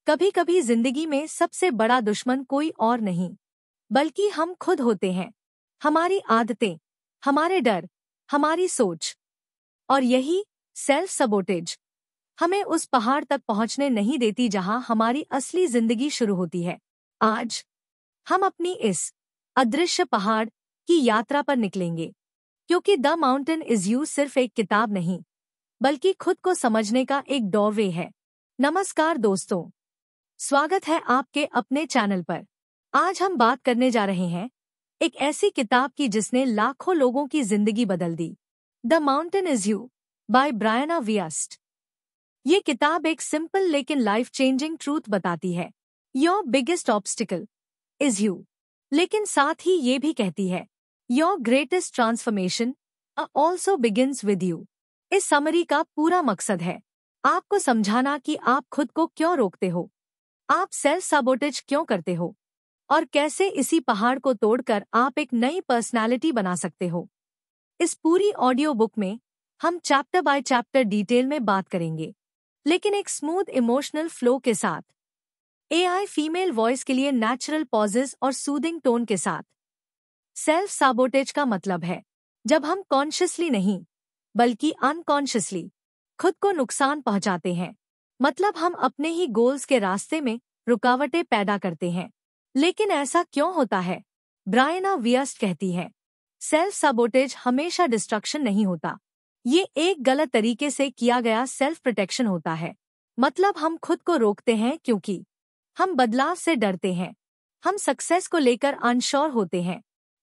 कभी कभी जिंदगी में सबसे बड़ा दुश्मन कोई और नहीं बल्कि हम खुद होते हैं। हमारी आदतें, हमारे डर, हमारी सोच और यही सेल्फ सबोटेज हमें उस पहाड़ तक पहुंचने नहीं देती जहां हमारी असली जिंदगी शुरू होती है। आज हम अपनी इस अदृश्य पहाड़ की यात्रा पर निकलेंगे, क्योंकि द माउंटेन इज यू सिर्फ एक किताब नहीं बल्कि खुद को समझने का एक डॉरवे है। नमस्कार दोस्तों, स्वागत है आपके अपने चैनल पर। आज हम बात करने जा रहे हैं एक ऐसी किताब की जिसने लाखों लोगों की जिंदगी बदल दी। The mountain is you by Brianna Wiest. ये किताब एक सिंपल लेकिन लाइफ चेंजिंग ट्रूथ बताती है, your biggest obstacle is you. लेकिन साथ ही ये भी कहती है, your greatest transformation also begins with you. इस समरी का पूरा मकसद है आपको समझाना कि आप खुद को क्यों रोकते हो, आप सेल्फ सबोटेज क्यों करते हो और कैसे इसी पहाड़ को तोड़कर आप एक नई पर्सनालिटी बना सकते हो। इस पूरी ऑडियो बुक में हम चैप्टर बाय चैप्टर डिटेल में बात करेंगे, लेकिन एक स्मूथ इमोशनल फ्लो के साथ, एआई फीमेल वॉइस के लिए नेचुरल पॉजेज और सूदिंग टोन के साथ। सेल्फ सबोटेज का मतलब है जब हम कॉन्शियसली नहीं बल्कि अनकॉन्शियसली खुद को नुकसान पहुंचाते हैं। मतलब हम अपने ही गोल्स के रास्ते में रुकावटें पैदा करते हैं। लेकिन ऐसा क्यों होता है? ब्रायना वियस्ट कहती है, सेल्फ सबोटेज हमेशा डिस्ट्रक्शन नहीं होता, ये एक गलत तरीके से किया गया सेल्फ प्रोटेक्शन होता है। मतलब हम खुद को रोकते हैं क्योंकि हम बदलाव से डरते हैं, हम सक्सेस को लेकर अनश्योर होते हैं,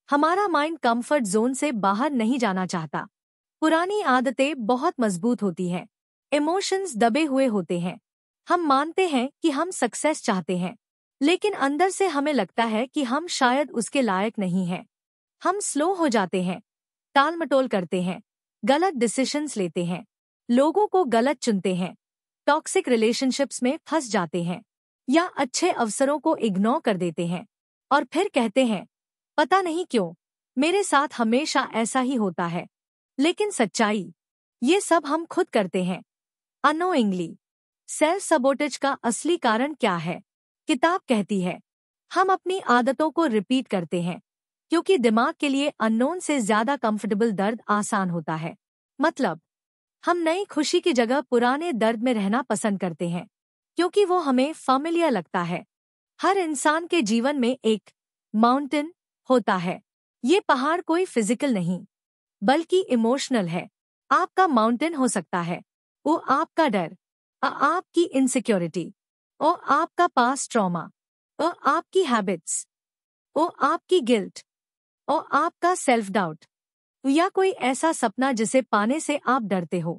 हमारा माइंड कंफर्ट जोन से बाहर नहीं जाना चाहता, पुरानी आदतें बहुत मजबूत होती हैं, इमोशंस दबे हुए होते हैं। हम मानते हैं कि हम सक्सेस चाहते हैं, लेकिन अंदर से हमें लगता है कि हम शायद उसके लायक नहीं हैं। हम स्लो हो जाते हैं, टालमटोल करते हैं, गलत डिसीजंस लेते हैं, लोगों को गलत चुनते हैं, टॉक्सिक रिलेशनशिप्स में फंस जाते हैं या अच्छे अवसरों को इग्नोर कर देते हैं और फिर कहते हैं, पता नहीं क्यों मेरे साथ हमेशा ऐसा ही होता है। लेकिन सच्चाई, ये सब हम खुद करते हैं अननोइंगली। सेल्फ सबोटेज का असली कारण क्या है? किताब कहती है, हम अपनी आदतों को रिपीट करते हैं क्योंकि दिमाग के लिए अननोन से ज्यादा कंफर्टेबल दर्द आसान होता है। मतलब हम नई खुशी की जगह पुराने दर्द में रहना पसंद करते हैं क्योंकि वो हमें फैमिलियर लगता है। हर इंसान के जीवन में एक माउंटेन होता है। ये पहाड़ कोई फिजिकल नहीं बल्कि इमोशनल है। आपका माउंटेन हो सकता है वो आपका डर, आपकी इनसिक्योरिटी, और आपका पास्ट ट्रॉमा, और आपकी हैबिट्स, और आपकी गिल्ट, और आपका सेल्फ डाउट, या कोई ऐसा सपना जिसे पाने से आप डरते हो।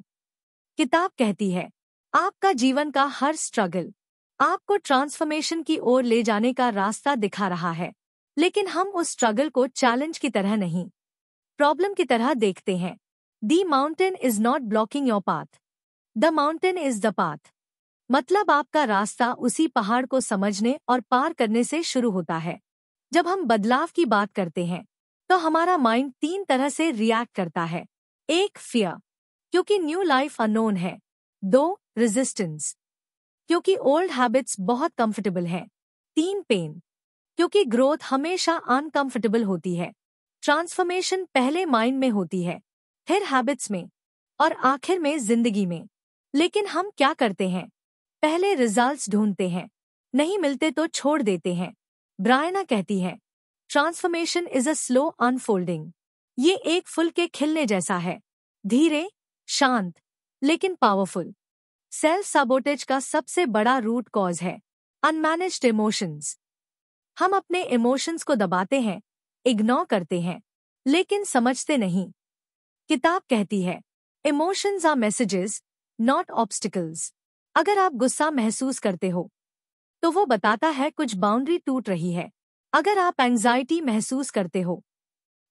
किताब कहती है, आपका जीवन का हर स्ट्रगल आपको ट्रांसफॉर्मेशन की ओर ले जाने का रास्ता दिखा रहा है, लेकिन हम उस स्ट्रगल को चैलेंज की तरह नहीं, प्रॉब्लम की तरह देखते हैं। The mountain is not blocking your path, the mountain is the path. मतलब आपका रास्ता उसी पहाड़ को समझने और पार करने से शुरू होता है। जब हम बदलाव की बात करते हैं तो हमारा माइंड 3 तरह से रिएक्ट करता है। 1, फियर, क्योंकि न्यू लाइफ अननोन है। 2, रेजिस्टेंस, क्योंकि ओल्ड हैबिट्स बहुत कंफर्टेबल हैं। 3, पेन, क्योंकि ग्रोथ हमेशा अनकंफर्टेबल होती है। ट्रांसफॉर्मेशन पहले माइंड में होती है, फिर हैबिट्स में और आखिर में जिंदगी में। लेकिन हम क्या करते हैं? पहले रिजल्ट्स ढूंढते हैं, नहीं मिलते तो छोड़ देते हैं। ब्रायना कहती है, transformation is a slow unfolding. ये एक फूल के खिलने जैसा है, धीरे, शांत, लेकिन पावरफुल। सेल्फ सबोटेज का सबसे बड़ा रूट कॉज है अनमैनेज्ड इमोशंस। हम अपने इमोशंस को दबाते हैं, इग्नोर करते हैं, लेकिन समझते नहीं। किताब कहती है, emotions are messages not obstacles. अगर आप गुस्सा महसूस करते हो तो वो बताता है कुछ बाउंड्री टूट रही है। अगर आप एंजाइटी महसूस करते हो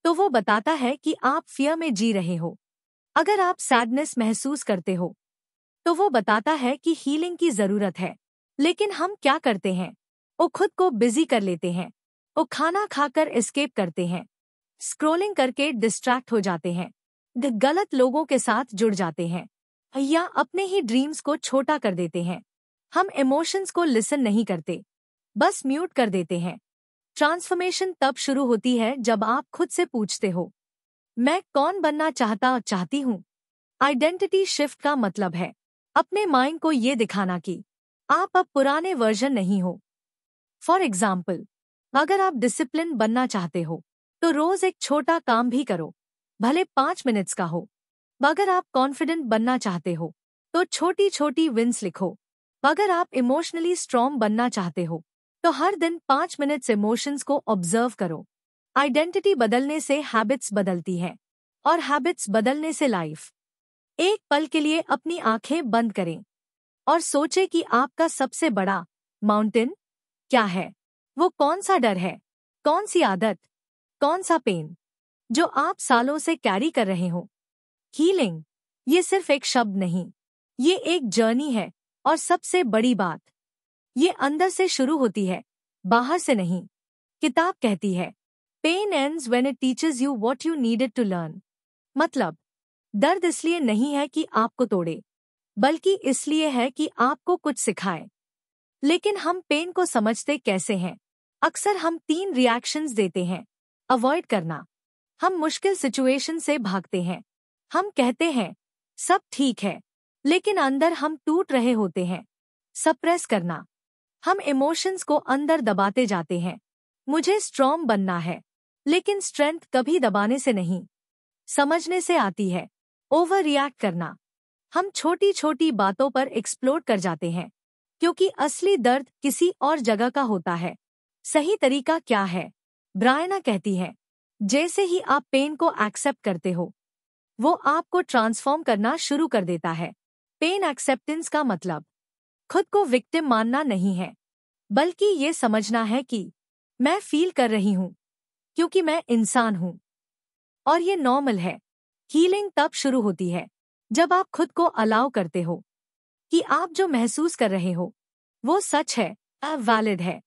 तो वो बताता है कि आप फियर में जी रहे हो। अगर आप सैडनेस महसूस करते हो तो वो बताता है कि हीलिंग की जरूरत है। लेकिन हम क्या करते हैं? वो खुद को बिजी कर लेते हैं, वो खाना खाकर एस्केप करते हैं, स्क्रोलिंग करके डिस्ट्रैक्ट हो जाते हैं, गलत लोगों के साथ जुड़ जाते हैं या अपने ही ड्रीम्स को छोटा कर देते हैं। हम इमोशंस को लिसन नहीं करते, बस म्यूट कर देते हैं। ट्रांसफॉर्मेशन तब शुरू होती है जब आप खुद से पूछते हो, मैं कौन बनना चाहती हूँ। आइडेंटिटी शिफ्ट का मतलब है अपने माइंड को ये दिखाना कि आप अब पुराने वर्जन नहीं हो। फॉर एग्जाम्पल, अगर आप डिसिप्लिन बनना चाहते हो तो रोज एक छोटा काम भी करो, भले 5 मिनट्स का हो। अगर आप कॉन्फिडेंट बनना चाहते हो तो छोटी छोटी विंस लिखो। अगर आप इमोशनली स्ट्रॉन्ग बनना चाहते हो तो हर दिन 5 मिनट्स इमोशंस को ऑब्जर्व करो। आइडेंटिटी बदलने से हैबिट्स बदलती है और हैबिट्स बदलने से लाइफ। एक पल के लिए अपनी आंखें बंद करें और सोचें कि आपका सबसे बड़ा माउंटेन क्या है। वो कौन सा डर है, कौन सी आदत, कौन सा पेन जो आप सालों से कैरी कर रहे हो। हीलिंग ये सिर्फ एक शब्द नहीं, ये एक जर्नी है। और सबसे बड़ी बात, ये अंदर से शुरू होती है, बाहर से नहीं। किताब कहती है, pain ends when it teaches you what you needed to learn. मतलब दर्द इसलिए नहीं है कि आपको तोड़े, बल्कि इसलिए है कि आपको कुछ सिखाए। लेकिन हम पेन को समझते कैसे हैं? अक्सर हम 3 रिएक्शंस देते हैं। अवॉइड करना, हम मुश्किल सिचुएशन से भागते हैं। हम कहते हैं सब ठीक है, लेकिन अंदर हम टूट रहे होते हैं। सप्रेस करना, हम इमोशंस को अंदर दबाते जाते हैं। मुझे स्ट्रॉन्ग बनना है, लेकिन स्ट्रेंथ कभी दबाने से नहीं, समझने से आती है। ओवर रिएक्ट करना, हम छोटी छोटी बातों पर एक्सप्लोड कर जाते हैं, क्योंकि असली दर्द किसी और जगह का होता है। सही तरीका क्या है? ब्रायना कहती है, जैसे ही आप पेन को एक्सेप्ट करते हो, वो आपको ट्रांसफॉर्म करना शुरू कर देता है। पेन एक्सेप्टेंस का मतलब खुद को विक्टिम मानना नहीं है, बल्कि ये समझना है कि मैं फील कर रही हूँ क्योंकि मैं इंसान हूँ और ये नॉर्मल है। हीलिंग तब शुरू होती है जब आप खुद को अलाउ करते हो कि आप जो महसूस कर रहे हो वो सच है, वैलिड है।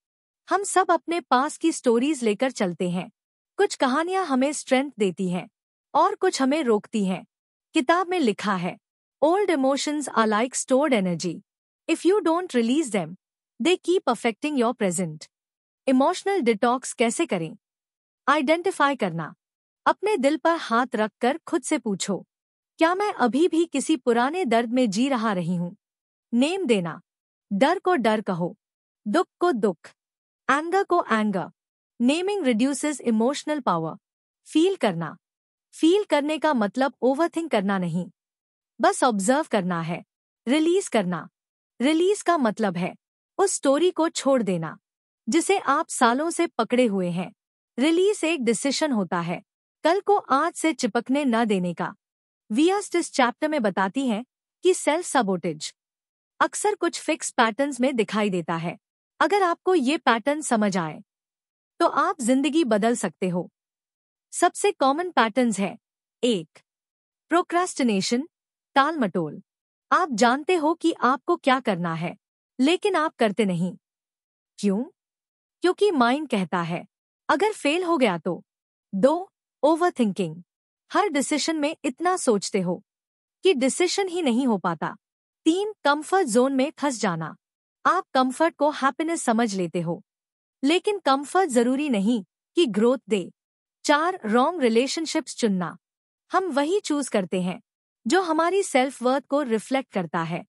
हम सब अपने पास की स्टोरीज लेकर चलते हैं। कुछ कहानियां हमें स्ट्रेंथ देती हैं और कुछ हमें रोकती हैं। किताब में लिखा है, old emotions are like stored energy, if you don't release them they keep affecting your present. Emotional detox कैसे करें? आइडेंटिफाई करना, अपने दिल पर हाथ रखकर खुद से पूछो, क्या मैं अभी भी किसी पुराने दर्द में जी रहा रही हूँ? नेम देना, डर को डर कहो, दुख को दुख, एंगर को anger. Naming reduces emotional power. Feel करना, फील करने का मतलब ओवरथिंक करना नहीं, बस ऑब्जर्व करना है। रिलीज करना, रिलीज का मतलब है उस स्टोरी को छोड़ देना जिसे आप सालों से पकड़े हुए हैं। रिलीज एक डिसीजन होता है, कल को आज से चिपकने न देने का। वियस्ट इस चैप्टर में बताती है कि सेल्फ सबोटेज अक्सर कुछ फिक्स पैटर्न्स में दिखाई देता है। अगर आपको ये पैटर्न समझ आए तो आप जिंदगी बदल सकते हो। सबसे कॉमन पैटर्न्स है, 1. प्रोक्रास्टिनेशन, टाल मटोल। आप जानते हो कि आपको क्या करना है, लेकिन आप करते नहीं। क्यों? क्योंकि माइंड कहता है अगर फेल हो गया तो। 2. ओवरथिंकिंग, हर डिसीजन में इतना सोचते हो कि डिसीजन ही नहीं हो पाता। 3. कंफर्ट जोन में फंस जाना, आप कंफर्ट को हैप्पीनेस समझ लेते हो, लेकिन कंफर्ट जरूरी नहीं कि ग्रोथ दे। 4. रॉन्ग रिलेशनशिप्स चुनना, हम वही चूज करते हैं जो हमारी सेल्फ वर्थ को रिफ्लेक्ट करता है।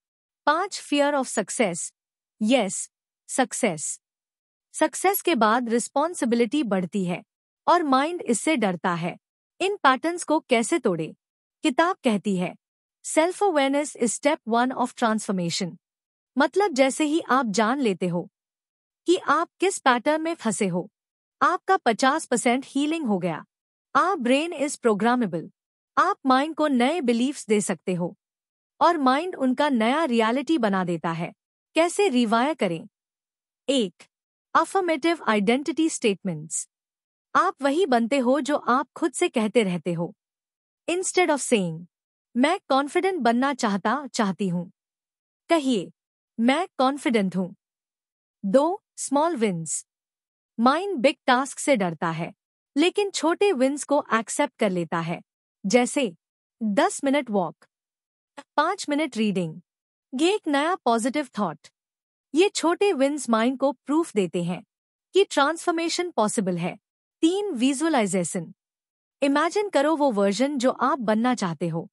5. Fear of success, yes success. Success के बाद रिस्पॉन्सिबिलिटी बढ़ती है और माइंड इससे डरता है। इन पैटर्न्स को कैसे तोड़े? किताब कहती है, self awareness is step 1 of transformation. मतलब जैसे ही आप जान लेते हो कि आप किस पैटर्न में फंसे हो, आपका 50% हीलिंग हो गया। आप ब्रेन इज प्रोग्रामेबल, आप माइंड को नए बिलीफ्स दे सकते हो और माइंड उनका नया रियलिटी बना देता है। कैसे रिवायर करें? 1. अफर्मेटिव आइडेंटिटी स्टेटमेंट्स, आप वही बनते हो जो आप खुद से कहते रहते हो। इंस्टेड ऑफ सेइंग मैं कॉन्फिडेंट बनना चाहती हूँ, कहिए मैं कॉन्फिडेंट हूँ। 2. Small wins, mind big task से डरता है, लेकिन छोटे विन्स को एक्सेप्ट कर लेता है, जैसे 10 मिनट वॉक, 5 मिनट रीडिंग, एक नया पॉजिटिव थॉट। ये छोटे विन्स माइंड को प्रूफ देते हैं कि ट्रांसफॉर्मेशन पॉसिबल है। 3 विजुअलाइजेशन। इमेजिन करो वो वर्जन जो आप बनना चाहते हो।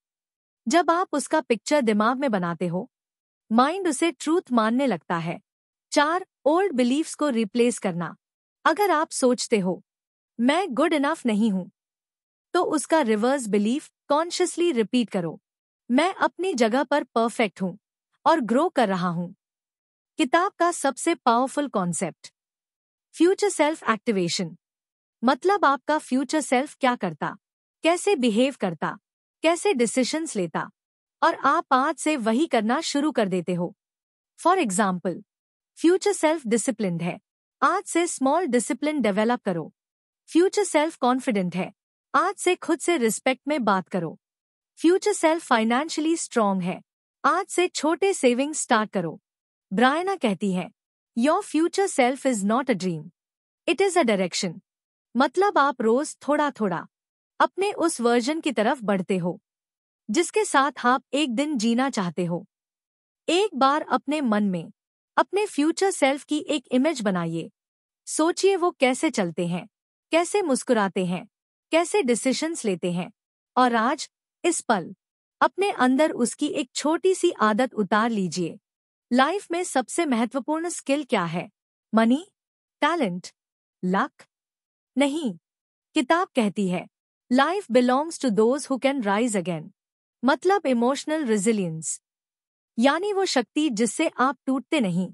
जब आप उसका पिक्चर दिमाग में बनाते हो, माइंड उसे ट्रूथ मानने लगता है। 4 ओल्ड बिलीफ्स को रिप्लेस करना। अगर आप सोचते हो मैं गुड इनफ नहीं हूं, तो उसका रिवर्स बिलीफ कॉन्शियसली रिपीट करो, मैं अपनी जगह पर परफेक्ट हूं और ग्रो कर रहा हूं। किताब का सबसे powerful concept, future self activation. मतलब आपका फ्यूचर सेल्फ क्या करता, कैसे बिहेव करता, कैसे डिसीजंस लेता, और आप आज से वही करना शुरू कर देते हो। For example, future self disciplined है, आज से स्मॉल डिसिप्लिन डेवलप करो। फ्यूचर सेल्फ कॉन्फिडेंट है, आज से खुद से रिस्पेक्ट में बात करो। फ्यूचर सेल्फ फाइनेंशियली स्ट्रांग है, आज से छोटे सेविंग्स स्टार्ट करो। ब्रायना कहती है, your future self is not a dream, it is a direction. मतलब आप रोज थोड़ा थोड़ा अपने उस वर्जन की तरफ बढ़ते हो जिसके साथ आप एक दिन जीना चाहते हो। एक बार अपने मन में अपने फ्यूचर सेल्फ की एक इमेज बनाइए। सोचिए वो कैसे चलते हैं, कैसे मुस्कुराते हैं, कैसे डिसीजंस लेते हैं, और आज इस पल अपने अंदर उसकी एक छोटी सी आदत उतार लीजिए। लाइफ में सबसे महत्वपूर्ण स्किल क्या है? Money, talent, luck? नहीं। किताब कहती है, life belongs to those who can rise again. मतलब इमोशनल रेजिलियंस, यानी वो शक्ति जिससे आप टूटते नहीं,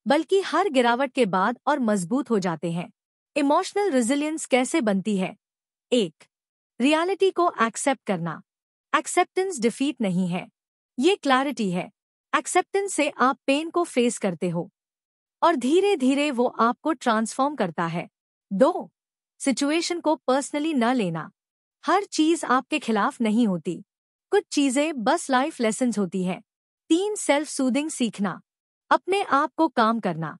बल्कि हर गिरावट के बाद और मजबूत हो जाते हैं। इमोशनल रेजिलियंस कैसे बनती है? 1. रियलिटी को एक्सेप्ट करना। एक्सेप्टेंस डिफीट नहीं है, ये क्लैरिटी है। एक्सेप्टेंस से आप पेन को फेस करते हो और धीरे धीरे वो आपको ट्रांसफॉर्म करता है। 2. सिचुएशन को पर्सनली न लेना। हर चीज आपके खिलाफ नहीं होती, कुछ चीजें बस लाइफ लेसन्स होती है। 3. सेल्फ सूदिंग सीखना। अपने आप को काम करना,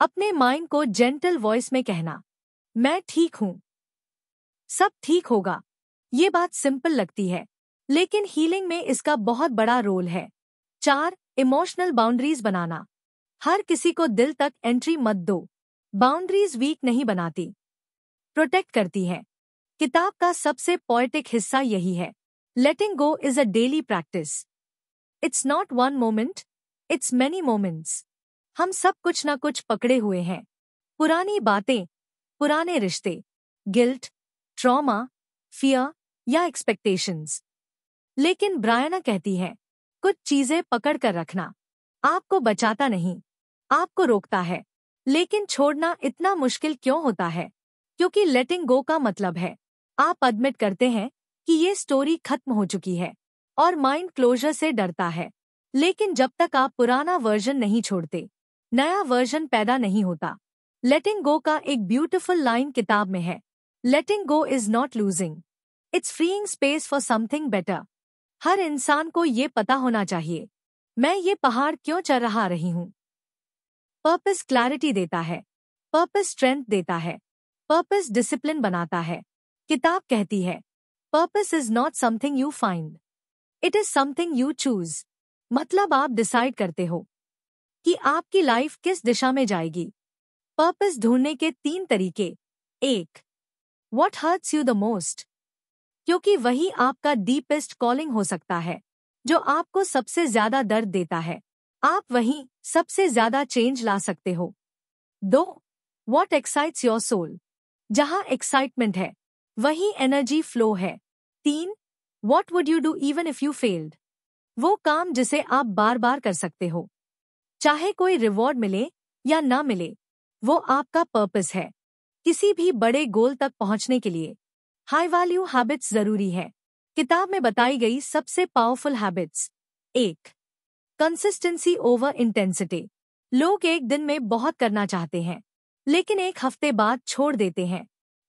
अपने माइंड को जेंटल वॉइस में कहना, मैं ठीक हूं, सब ठीक होगा। ये बात सिंपल लगती है, लेकिन हीलिंग में इसका बहुत बड़ा रोल है। 4. इमोशनल बाउंड्रीज बनाना। हर किसी को दिल तक एंट्री मत दो। बाउंड्रीज वीक नहीं बनाती, प्रोटेक्ट करती है। किताब का सबसे पोएटिक हिस्सा यही है, letting go is a daily practice. It's not one moment, it's many moments. हम सब कुछ ना कुछ पकड़े हुए हैं, पुरानी बातें, पुराने रिश्ते, गिल्ट, ट्रॉमा, फियर या एक्सपेक्टेशंस। लेकिन ब्रायना कहती है, कुछ चीजें पकड़ कर रखना आपको बचाता नहीं, आपको रोकता है। लेकिन छोड़ना इतना मुश्किल क्यों होता है? क्योंकि लेटिंग गो का मतलब है आप एडमिट करते हैं कि ये स्टोरी खत्म हो चुकी है और माइंड क्लोजर से डरता है। लेकिन जब तक आप पुराना वर्जन नहीं छोड़ते, नया वर्जन पैदा नहीं होता। लेटिंग गो का एक ब्यूटीफुल लाइन किताब में है, letting go is not losing, it's freeing space for something better. हर इंसान को ये पता होना चाहिए, मैं ये पहाड़ क्यों चढ़ रही हूँ। पर्पस क्लैरिटी देता है, पर्पस स्ट्रेंथ देता है, पर्पस डिसिप्लिन बनाता है। किताब कहती है, purpose is not something you find, it is something you choose. मतलब आप डिसाइड करते हो कि आपकी लाइफ किस दिशा में जाएगी। पर्पस ढूंढने के 3 तरीके। 1. What hurts you the most. क्योंकि वही आपका डीपेस्ट कॉलिंग हो सकता है, जो आपको सबसे ज्यादा दर्द देता है। आप वहीं सबसे ज्यादा चेंज ला सकते हो। 2. What excites your soul. जहां एक्साइटमेंट है, वही एनर्जी फ्लो है। 3. What would you do even if you failed. वो काम जिसे आप बार बार कर सकते हो, चाहे कोई रिवॉर्ड मिले या ना मिले, वो आपका पर्पस है। किसी भी बड़े गोल तक पहुंचने के लिए हाई वैल्यू हैबिट्स जरूरी है। किताब में बताई गई सबसे powerful habits. 1. Consistency over intensity. लोग एक दिन में बहुत करना चाहते हैं, लेकिन एक हफ्ते बाद छोड़ देते हैं।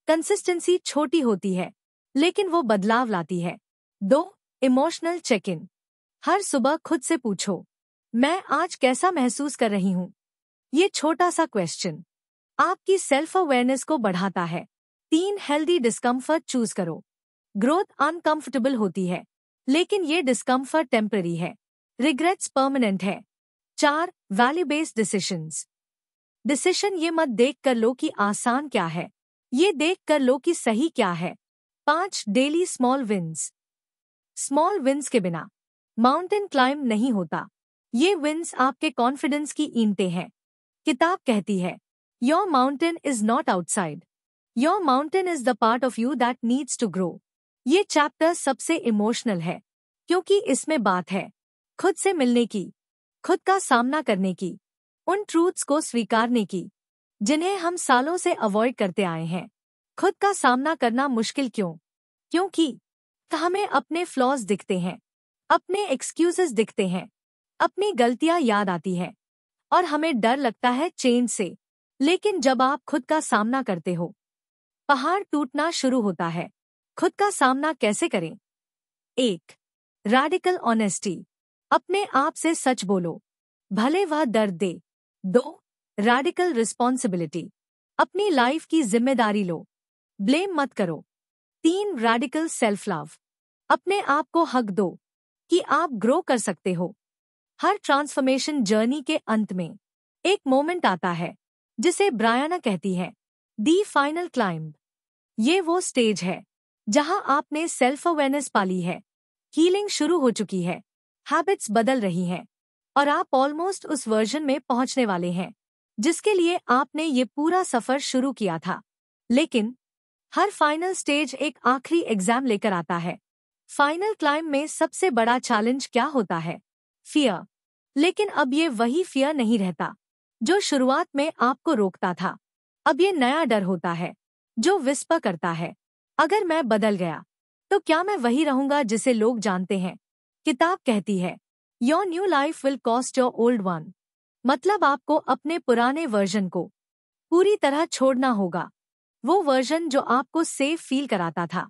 कंसिस्टेंसी छोटी होती है, लेकिन वो बदलाव लाती है। 2. Emotional check in. हर सुबह खुद से पूछो, मैं आज कैसा महसूस कर रही हूँ। ये छोटा सा क्वेश्चन आपकी सेल्फ अवेयरनेस को बढ़ाता है। 3. हेल्दी डिस्कम्फर्ट चूज करो। ग्रोथ अनकंफर्टेबल होती है, लेकिन ये डिस्कम्फर्ट टेम्पररी है, रिग्रेट्स परमानेंट है। 4. Value based decisions. डिसीशन ये मत देख कर लो कि आसान क्या है, ये देख कर लो कि सही क्या है। 5. Daily small wins. Small wins के बिना माउंटेन क्लाइंब नहीं होता। ये विन्स आपके कॉन्फिडेंस की ईंटें हैं। किताब कहती है, your mountain is not outside, your mountain is the part of you that needs to grow. ये चैप्टर सबसे इमोशनल है क्योंकि इसमें बात है खुद से मिलने की, खुद का सामना करने की, उन ट्रूथ्स को स्वीकारने की जिन्हें हम सालों से अवॉइड करते आए हैं। खुद का सामना करना मुश्किल क्यों? क्योंकि हमें अपने फ्लॉज दिखते हैं, अपने एक्सक्यूजेस दिखते हैं, अपनी गलतियां याद आती है और हमें डर लगता है चेंज से। लेकिन जब आप खुद का सामना करते हो, पहाड़ टूटना शुरू होता है। खुद का सामना कैसे करें? 1. Radical honesty. अपने आप से सच बोलो, भले वह दर्द दे। 2. Radical responsibility. अपनी लाइफ की जिम्मेदारी लो, ब्लेम मत करो। 3. Radical self love. अपने आप को हक दो कि आप ग्रो कर सकते हो। हर ट्रांसफॉर्मेशन जर्नी के अंत में एक मोमेंट आता है जिसे ब्रायना कहती है दी फाइनल क्लाइंब। ये वो स्टेज है जहां आपने सेल्फ अवेयरनेस पाली है, हीलिंग शुरू हो चुकी है, हैबिट्स बदल रही हैं और आप ऑलमोस्ट उस वर्जन में पहुंचने वाले हैं जिसके लिए आपने ये पूरा सफर शुरू किया था। लेकिन हर फाइनल स्टेज एक आखिरी एग्जाम लेकर आता है। फाइनल क्लाइंब में सबसे बड़ा चैलेंज क्या होता है? फियर। लेकिन अब ये वही फियर नहीं रहता जो शुरुआत में आपको रोकता था। अब ये नया डर होता है जो विस्पर करता है, अगर मैं बदल गया तो क्या मैं वही रहूंगा जिसे लोग जानते हैं? किताब कहती है, your new life will cost your old one. मतलब आपको अपने पुराने वर्जन को पूरी तरह छोड़ना होगा। वो वर्जन जो आपको सेफ फील कराता था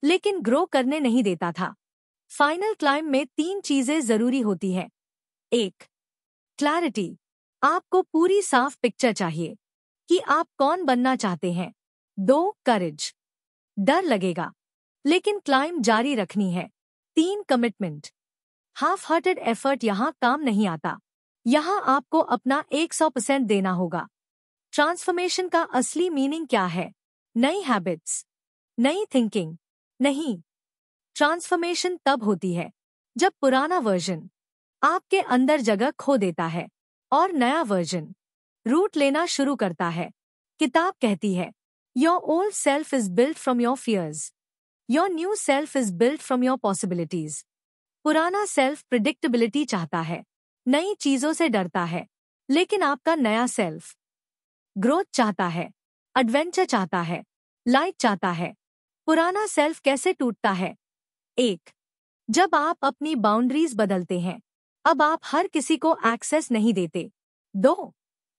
लेकिन ग्रो करने नहीं देता था। फाइनल क्लाइंब में 3 चीजें जरूरी होती है। 1. क्लैरिटी। आपको पूरी साफ पिक्चर चाहिए कि आप कौन बनना चाहते हैं। 2. करेज। डर लगेगा लेकिन क्लाइंब जारी रखनी है। 3. कमिटमेंट। हाफ हार्टेड एफर्ट यहाँ काम नहीं आता, यहाँ आपको अपना 100% देना होगा। ट्रांसफॉर्मेशन का असली मीनिंग क्या है? नई हैबिट्स, नई थिंकिंग नहीं। ट्रांसफॉर्मेशन तब होती है जब पुराना वर्जन आपके अंदर जगह खो देता है और नया वर्जन रूट लेना शुरू करता है। किताब कहती है, your old self is built from your fears, your new self is built from your possibilities. पुराना सेल्फ प्रिडिक्टेबिलिटी चाहता है, नई चीजों से डरता है, लेकिन आपका नया सेल्फ ग्रोथ चाहता है, एडवेंचर चाहता है, लाइट चाहता है। पुराना सेल्फ कैसे टूटता है? 1. जब आप अपनी बाउंड्रीज बदलते हैं, अब आप हर किसी को एक्सेस नहीं देते। 2.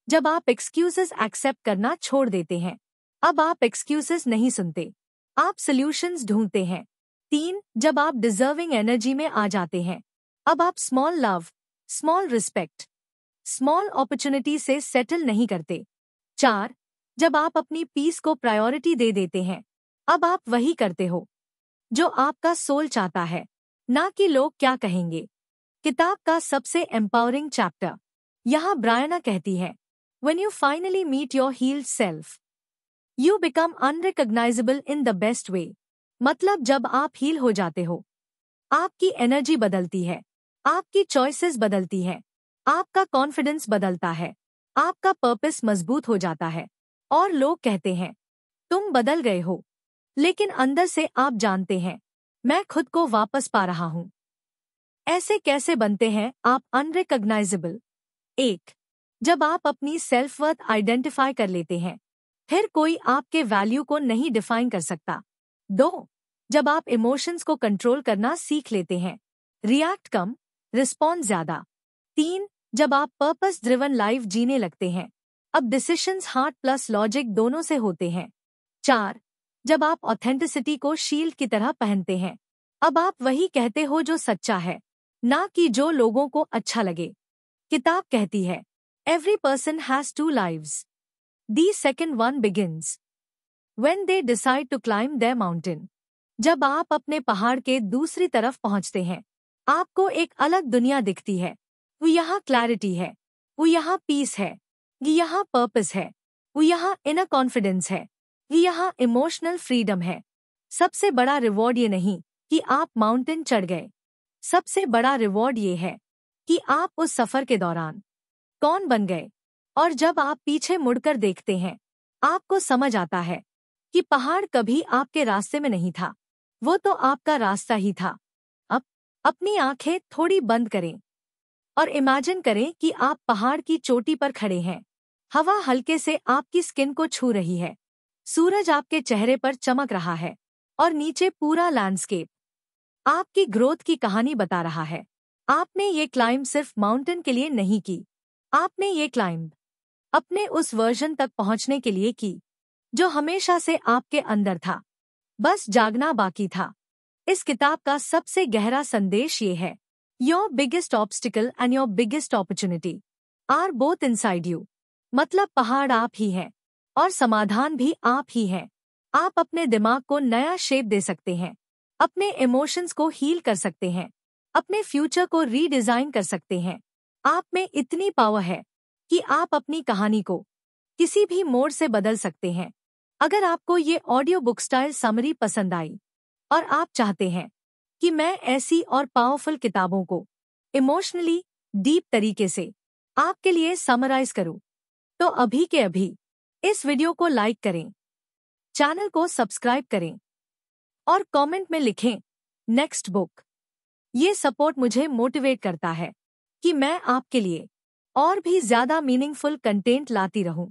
जब आप एक्सक्यूजेस एक्सेप्ट करना छोड़ देते हैं, अब आप एक्सक्यूजेस नहीं सुनते, आप सॉल्यूशंस ढूंढते हैं। 3. जब आप डिजर्विंग एनर्जी में आ जाते हैं, अब आप small love, small respect, small opportunity से सेटल नहीं करते। 4. जब आप अपनी पीस को प्रायोरिटी दे देते हैं, अब आप वही करते हो जो आपका सोल चाहता है, ना कि लोग क्या कहेंगे। किताब का सबसे एम्पावरिंग चैप्टर। यहाँ ब्रायना कहती है, When you finally meet your healed self, you become unrecognizable in the best way. मतलब जब आप हील हो जाते हो, आपकी एनर्जी बदलती है, आपकी चॉइसेस बदलती हैं, आपका कॉन्फिडेंस बदलता है, आपका पर्पस मजबूत हो जाता है और लोग कहते हैं, तुम बदल गए हो। लेकिन अंदर से आप जानते हैं, मैं खुद को वापस पा रहा हूं। ऐसे कैसे बनते हैं आप अनरिकॉग्नाइजेबल? 1. जब आप अपनी सेल्फ वर्थ आइडेंटिफाई कर लेते हैं, फिर कोई आपके वैल्यू को नहीं डिफाइन कर सकता। 2. जब आप इमोशंस को कंट्रोल करना सीख लेते हैं, रिएक्ट कम, रिस्पॉन्ड ज्यादा। 3. जब आप पर्पस ड्रिवन लाइफ जीने लगते हैं, अब डिसीशंस हार्ट प्लस लॉजिक दोनों से होते हैं। 4. जब आप ऑथेंटिसिटी को शील्ड की तरह पहनते हैं, अब आप वही कहते हो जो सच्चा है, ना कि जो लोगों को अच्छा लगे। किताब कहती है, every person has 2 lives. The second one begins when they decide to climb their mountain. जब आप अपने पहाड़ के दूसरी तरफ पहुंचते हैं, आपको एक अलग दुनिया दिखती है। वो यहाँ क्लैरिटी है, वो यहाँ पीस है, वो यहाँ पर्पस है, वो यहाँ इनर कॉन्फिडेंस है, वो यहाँ इमोशनल फ्रीडम है। सबसे बड़ा रिवॉर्ड ये नहीं कि आप माउंटेन चढ़ गए, सबसे बड़ा रिवॉर्ड ये है कि आप उस सफर के दौरान कौन बन गए। और जब आप पीछे मुड़कर देखते हैं, आपको समझ आता है कि पहाड़ कभी आपके रास्ते में नहीं था, वो तो आपका रास्ता ही था। अब अपनी आंखें थोड़ी बंद करें और इमेजिन करें कि आप पहाड़ की चोटी पर खड़े हैं। हवा हल्के से आपकी स्किन को छू रही है, सूरज आपके चेहरे पर चमक रहा है और नीचे पूरा लैंडस्केप आपकी ग्रोथ की कहानी बता रहा है। आपने ये क्लाइंब सिर्फ माउंटेन के लिए नहीं की, आपने ये क्लाइंब अपने उस वर्जन तक पहुंचने के लिए की जो हमेशा से आपके अंदर था, बस जागना बाकी था। इस किताब का सबसे गहरा संदेश ये है, your biggest obstacle and your biggest opportunity are both inside you. मतलब पहाड़ आप ही हैं और समाधान भी आप ही हैं। आप अपने दिमाग को नया शेप दे सकते हैं, अपने इमोशंस को हील कर सकते हैं, अपने फ्यूचर को रीडिजाइन कर सकते हैं। आप में इतनी पावर है कि आप अपनी कहानी को किसी भी मोड़ से बदल सकते हैं। अगर आपको ये ऑडियो बुक स्टाइल समरी पसंद आई और आप चाहते हैं कि मैं ऐसी और पावरफुल किताबों को इमोशनली डीप तरीके से आपके लिए समराइज करूं, तो अभी के अभी इस वीडियो को लाइक करें, चैनल को सब्सक्राइब करें और कमेंट में लिखें नेक्स्ट बुक। ये सपोर्ट मुझे मोटिवेट करता है कि मैं आपके लिए और भी ज्यादा मीनिंगफुल कंटेंट लाती रहूं।